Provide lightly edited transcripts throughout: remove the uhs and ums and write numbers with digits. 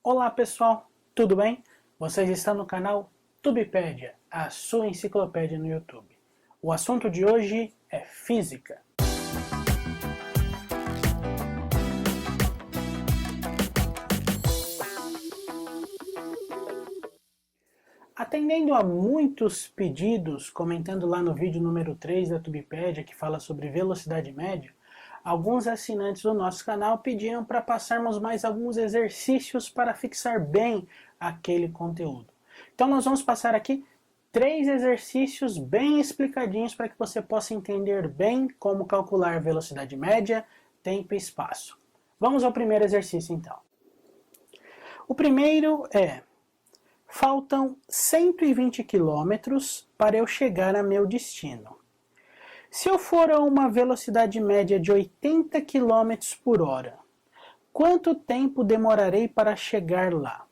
Olá pessoal, tudo bem? Vocês estão no canal Tubepédia, a sua enciclopédia no YouTube. O assunto de hoje é física. Atendendo a muitos pedidos, comentando lá no vídeo número 3 da Tubepédia, que fala sobre velocidade média, alguns assinantes do nosso canal pediram para passarmos mais alguns exercícios para fixar bem aquele conteúdo. Então nós vamos passar aqui 3 exercícios bem explicadinhos para que você possa entender bem como calcular velocidade média, tempo e espaço. Vamos ao primeiro exercício então. O primeiro é: faltam 120 km para eu chegar a meu destino. Se eu for a uma velocidade média de 80 km por hora, quanto tempo demorarei para chegar lá?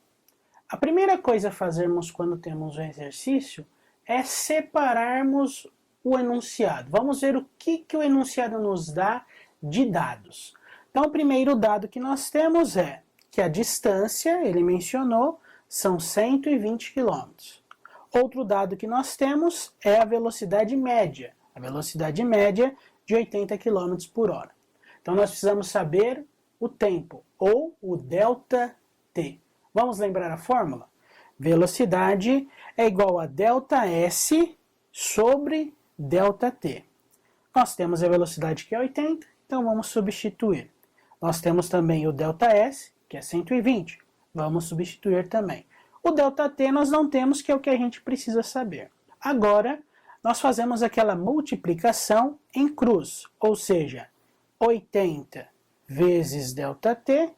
A primeira coisa a fazermos quando temos um exercício é separarmos o enunciado. Vamos ver o que o enunciado nos dá de dados. Então, o primeiro dado que nós temos é que a distância, ele mencionou, são 120 km. Outro dado que nós temos é a velocidade média. A velocidade média de 80 km por hora. Então nós precisamos saber o tempo, ou o ΔT. Vamos lembrar a fórmula? Velocidade é igual a ΔS sobre ΔT. Nós temos a velocidade que é 80, então vamos substituir. Nós temos também o ΔS, que é 120. Vamos substituir também. O ΔT nós não temos, que é o que a gente precisa saber. Agora, nós fazemos aquela multiplicação em cruz, ou seja, 80 vezes ΔT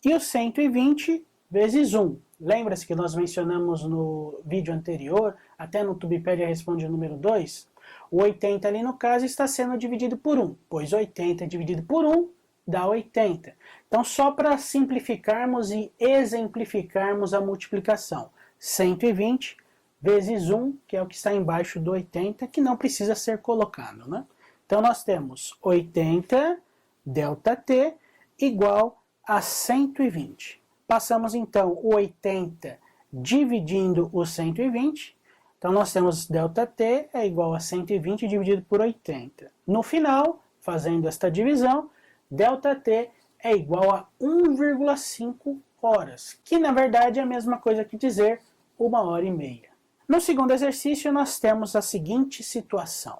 e o 120 vezes 1. Lembra-se que nós mencionamos no vídeo anterior, até no Tubepédia Responde o número 2? O 80 ali no caso está sendo dividido por 1, pois 80 dividido por 1 dá 80. Então só para simplificarmos e exemplificarmos a multiplicação, 120 vezes 1, que é o que está embaixo do 80, que não precisa ser colocado, né? Então nós temos 80 ΔT igual a 120. Passamos então o 80 dividindo o 120, então nós temos ΔT é igual a 120 dividido por 80. No final, fazendo esta divisão, ΔT é igual a 1,5 horas, que na verdade é a mesma coisa que dizer 1h30. No segundo exercício, nós temos a seguinte situação.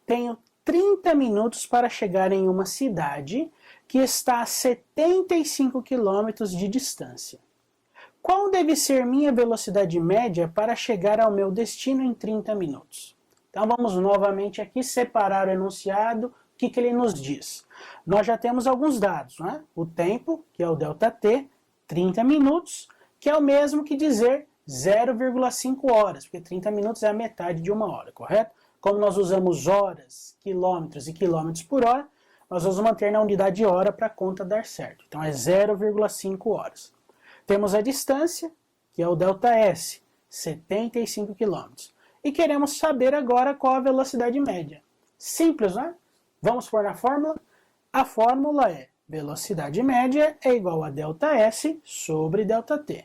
Tenho 30 minutos para chegar em uma cidade que está a 75 km de distância. Qual deve ser minha velocidade média para chegar ao meu destino em 30 minutos? Então vamos novamente aqui separar o enunciado. O que ele nos diz? Nós já temos alguns dados, né? O tempo, que é o ΔT, 30 minutos, que é o mesmo que dizer 0,5 horas, porque 30 minutos é a metade de uma hora, correto? Como nós usamos horas, quilômetros e quilômetros por hora, nós vamos manter na unidade de hora para a conta dar certo. Então é 0,5 horas. Temos a distância, que é o ΔS, 75 km. E queremos saber agora qual a velocidade média. Simples, né? Vamos pôr na fórmula? A fórmula é velocidade média é igual a ΔS sobre ΔT.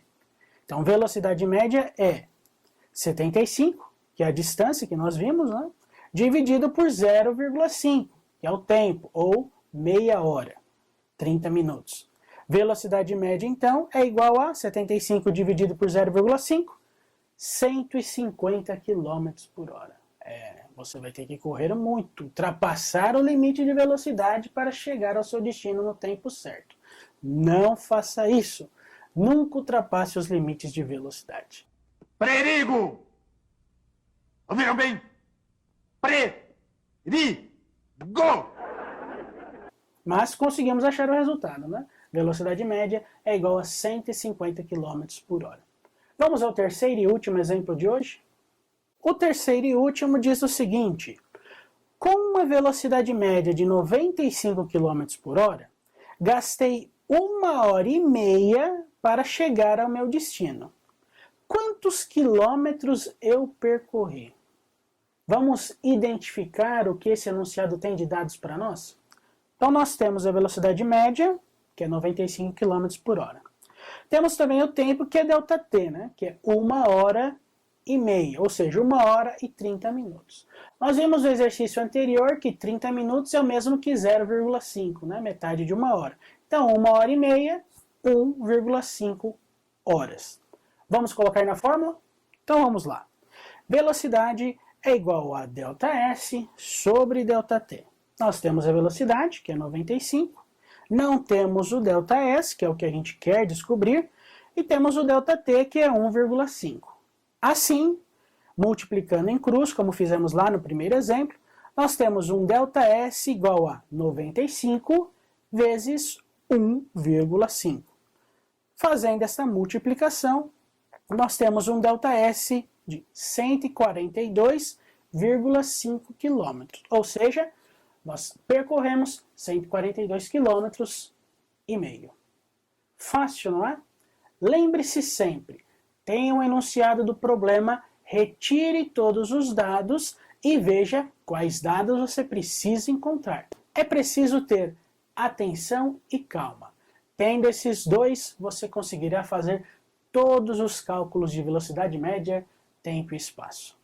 Então, velocidade média é 75, que é a distância que nós vimos, né? Dividido por 0,5, que é o tempo, ou meia hora, 30 minutos. Velocidade média, então, é igual a 75 dividido por 0,5, 150 km por hora. Você vai ter que correr muito, ultrapassar o limite de velocidade para chegar ao seu destino no tempo certo. Não faça isso. Nunca ultrapasse os limites de velocidade. Perigo! Ouviram bem? Perigo! Mas conseguimos achar o resultado, né? Velocidade média é igual a 150 km por hora. Vamos ao terceiro e último exemplo de hoje? O terceiro e último diz o seguinte: com uma velocidade média de 95 km por hora, gastei 1h30 para chegar ao meu destino. Quantos quilômetros eu percorri? Vamos identificar o que esse enunciado tem de dados para nós? Então nós temos a velocidade média, que é 95 km por hora. Temos também o tempo, que é ΔT, né? Que é 1h30, ou seja, 1h30. Nós vimos no exercício anterior que 30 minutos é o mesmo que 0,5, né? Metade de 1 hora. Então, 1h30, 1,5 horas. Vamos colocar na fórmula? Então vamos lá. Velocidade é igual a ΔS sobre ΔT. Nós temos a velocidade, que é 95. Não temos o ΔS, que é o que a gente quer descobrir. E temos o ΔT, que é 1,5. Assim, multiplicando em cruz, como fizemos lá no primeiro exemplo, nós temos um ΔS igual a 95 vezes 1,5. Fazendo essa multiplicação, nós temos um ΔS de 142,5 km. Ou seja, nós percorremos 142,5 km. Fácil, não é? Lembre-se sempre, tenha um enunciado do problema, retire todos os dados e veja quais dados você precisa encontrar. É preciso ter atenção e calma. Tendo esses dois, você conseguirá fazer todos os cálculos de velocidade média, tempo e espaço.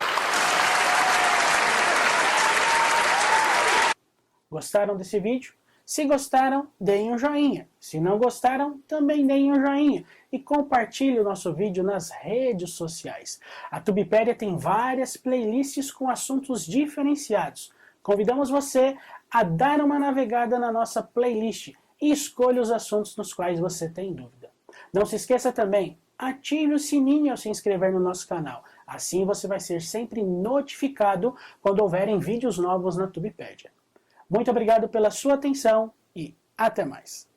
Gostaram desse vídeo? Se gostaram, deem um joinha. Se não gostaram, também deem um joinha. E compartilhe o nosso vídeo nas redes sociais. A Tubipédia tem várias playlists com assuntos diferenciados. Convidamos você a dar uma navegada na nossa playlist e escolha os assuntos nos quais você tem dúvida. Não se esqueça também, ative o sininho ao se inscrever no nosso canal. Assim você vai ser sempre notificado quando houverem vídeos novos na Tubipédia. Muito obrigado pela sua atenção e até mais.